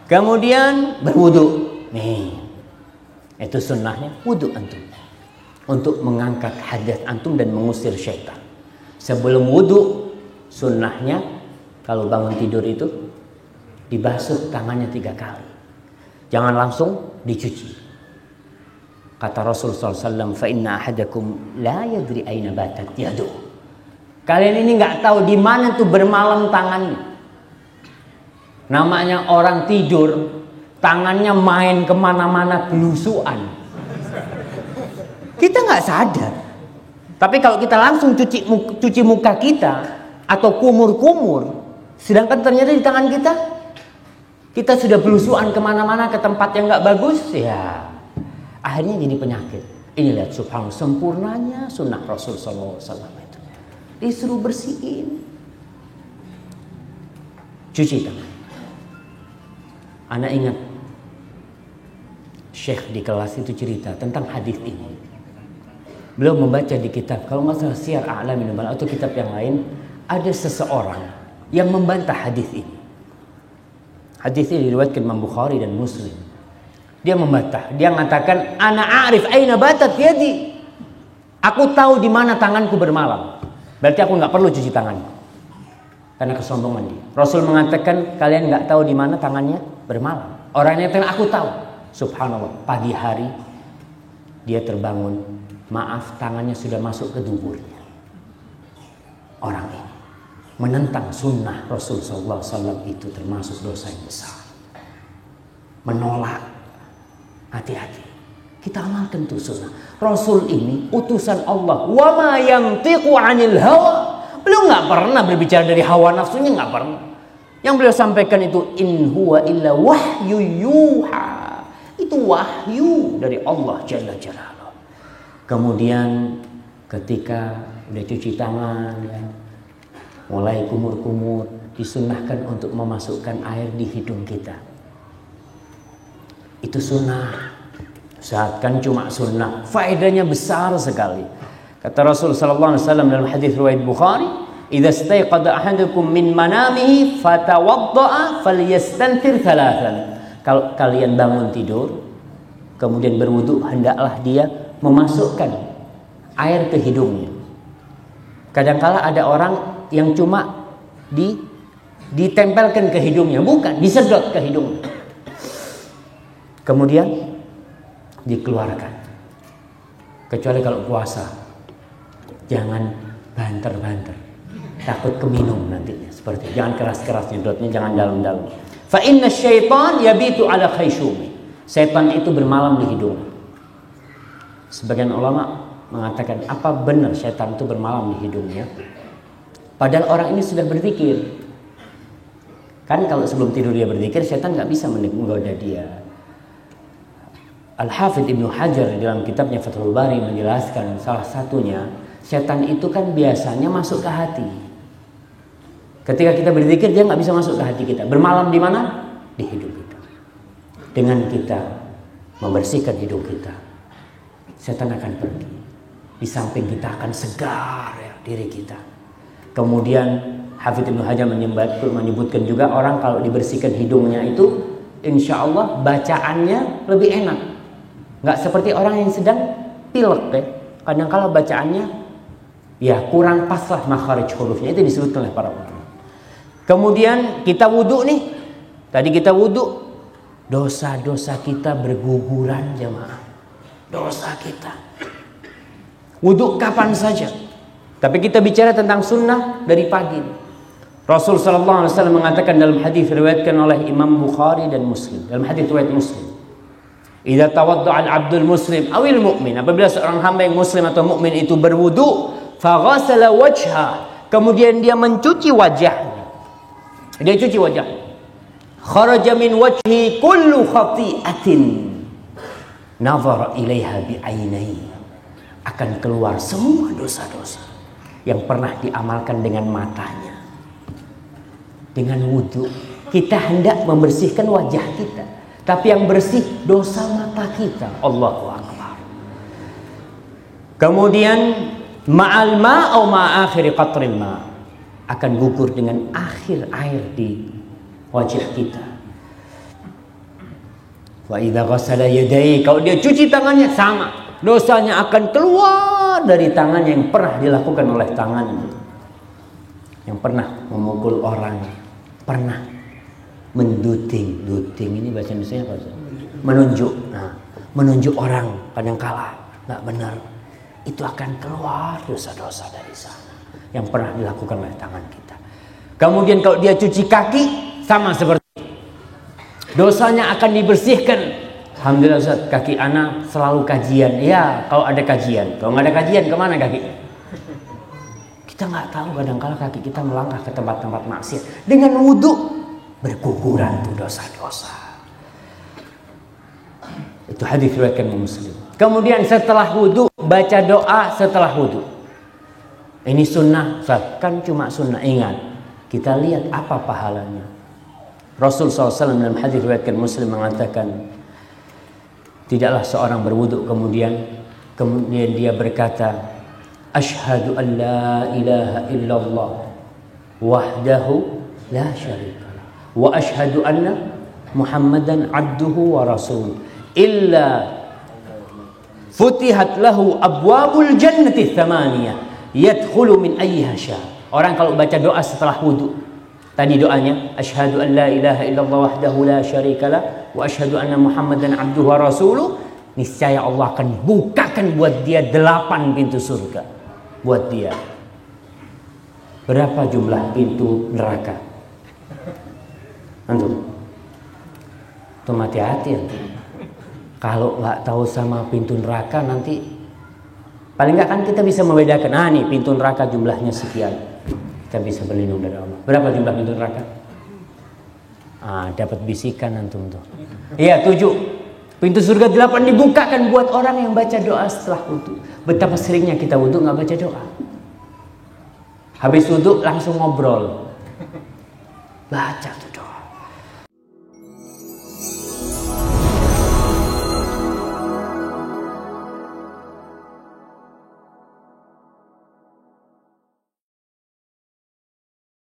Kemudian berwudu. Nih, itu sunnahnya wudu antum. Untuk mengangkat hadas antum dan mengusir syaitan. Sebelum wudu, sunnahnya kalau bangun tidur itu dibasuh tangannya 3 kali. Jangan langsung dicuci. Kata Rasulullah SAW, fa inna ahadakum la yadri aina batat yaduh. Kalian ini nggak tahu di mana tuh bermalam tangannya. Namanya orang tidur, tangannya main kemana-mana belusuan. Kita nggak sadar. Tapi kalau kita langsung cuci muka kita atau kumur-kumur, sedangkan ternyata di tangan kita sudah belusuan kemana-mana ke tempat yang nggak bagus, ya akhirnya jadi penyakit. Ini lihat subhanallah sempurnanya sunnah Rasul SAW itu. Disuruh bersihin, cuci tangan. Anak ingat Syekh di kelas itu cerita tentang hadis ini. Beliau membaca di kitab, kalau nggak salah Syiar A'lamin Nubala atau kitab yang lain, ada seseorang yang membantah hadis ini. Hadis ini diriwayatkan Imam Bukhari dan Muslim. Dia membantah, dia mengatakan, "Ana a'rif aina batat yadi." Aku tahu di mana tanganku bermalam. Berarti aku nggak perlu cuci tangan. Karena kesombongan dia. Rasul mengatakan, kalian nggak tahu di mana tangannya bermalam. Orangnya yang aku tahu. Subhanallah, pagi hari dia terbangun. Maaf, tangannya sudah masuk ke duburnya. Orang ini menentang sunnah Rasul SAW itu termasuk dosa yang besar. Menolak. Hati-hati. Kita amalkan tuh sunnah. Rasul ini utusan Allah. Wa ma yantiqu 'anil hawa. Beliau nggak pernah berbicara dari hawa nafsunya, nggak pernah. Yang beliau sampaikan itu in huwa illa wahyu yuha. Itu wahyu dari Allah Jalla Jalaluhu. Kemudian ketika udah cuci tangan, ya, mulai kumur-kumur, disunnahkan untuk memasukkan air di hidung kita. Itu sunnah. Saat kan cuma sunnah, faedahnya besar sekali. Kata Rasul sallallahu alaihi wasallam dalam hadis riwayat Bukhari, "Idza istayqadha ahadukum min manamihi fatawadda'a falyastanthir thalathan." Kalau kalian bangun tidur, kemudian berwudu, hendaklah dia memasukkan air ke hidungnya. Kadang-kala ada orang yang cuma ditempelkan ke hidungnya, bukan, disedot ke hidungnya. Kemudian dikeluarkan. Kecuali kalau puasa. Jangan banter-banter. Takut keminum nantinya. Seperti jangan keras-keras nyedotnya, jangan dalam-dalam. Fa inna syaitan yabitu ala khayshumi. Setan itu bermalam di hidung. Sebagian ulama mengatakan, apa benar setan itu bermalam di hidungnya? Padahal orang ini sudah berzikir. Kan kalau sebelum tidur dia berzikir, setan nggak bisa menggoda dia. Al-Hafidh Ibnu Hajar dalam kitabnya Fathul Bari menjelaskan salah satunya, setan itu kan biasanya masuk ke hati. Ketika kita berzikir, dia nggak bisa masuk ke hati kita. Bermalam di mana? Di hidung kita. Dengan kita membersihkan hidung kita, setan akan pergi. Di samping kita akan segar ya, diri kita. Kemudian Hafidh Ibnu Hajar menyebutkan juga orang kalau dibersihkan hidungnya itu, insya Allah bacaannya lebih enak. Nggak seperti orang yang sedang pilek ya. Kadang-kala bacaannya ya kurang pas lah makharij hurufnya. Itu disebutkan oleh para ulama. Kemudian kita wudu nih. Tadi kita wudu. Dosa-dosa kita berguguran jemaah. Dosa kita. Wudu kapan saja. Tapi kita bicara tentang sunnah dari pagi. Rasul sallallahu alaihi wasallam mengatakan dalam hadis riwayatkan oleh Imam Bukhari dan Muslim. Dalam hadis riwayat Muslim. Idza tawadda'a al-'abdul muslim awil mu'min, apabila seorang hamba yang muslim atau mukmin itu berwudu, faghasala wajha, kemudian dia mencuci wajahnya. Dia cuci wajah. Kharaja min wajhi kullu khati'atin nazara ilaiha bi'ainaihi. Akan keluar semua dosa-dosa yang pernah diamalkan dengan matanya. Dengan wudu, kita hendak membersihkan wajah kita. Tapi yang bersih dosa mata kita. Allahu Akbar. Kemudian ma'al ma' atau ma'akhiri qatril ma' akan gugur dengan akhir air di wajah kita. Wa idza ghassala yadayhi, kalau dia cuci tangannya sama, dosanya akan keluar dari tangannya yang pernah dilakukan oleh tangannya. Yang pernah memukul orang, pernah menduting, duting ini bahasa Indonesia apa? Menunjuk. Nah, menunjuk orang kadangkala nggak benar, itu akan keluar dosa-dosa dari sana yang pernah dilakukan oleh tangan kita. Kemudian kalau dia cuci kaki, sama seperti dosanya akan dibersihkan. Alhamdulillah Ustaz, kaki anak selalu kajian. Ya, kalau ada kajian. Kalau nggak ada kajian, kemana kaki? Kita nggak tahu kadang-kala kaki kita melangkah ke tempat-tempat maksiat. Dengan wudhu berguguran tuh dosa-dosa. Itu hadis riwayatkan Muslim. Kemudian setelah wudhu baca doa setelah wudhu. Ini sunnah, Ustaz. Kan cuma sunnah. Ingat, kita lihat apa pahalanya. Rasul SAW dalam hadis riwayatkan Muslim mengatakan, tidaklah seorang berwudu kemudian dia berkata, Ashhadu an la ilaha illallah wahdahu la syarikalah wa ashhadu anna Muhammadan abduhu wa rasul illa futihat lahu abwabul jannati thamaniyah yadkhulu min ayyiha syaa. Orang kalau baca doa setelah wudu, tadi doanya asyhadu an la ilaha illallah wahdahu la syarikalah wa asyhadu anna Muhammadan abduhu wa rasuluh, niscaya Allah akan bukakan buat dia 8 pintu surga buat dia. Berapa jumlah pintu neraka? Antum hati-hati antum. Kalau nggak tahu sama pintu neraka nanti paling nggak kan kita bisa membedakan. Ah nih pintu neraka jumlahnya sekian. Kita bisa berlindung dari Allah. Berapa jumlah pintu neraka? Ah, dapat bisikan antum tuh. Iya, 7. Pintu surga 8 dibukakan buat orang yang baca doa setelah wudu. Betapa seringnya kita wudu nggak baca doa. Habis wudu langsung ngobrol. Baca tuh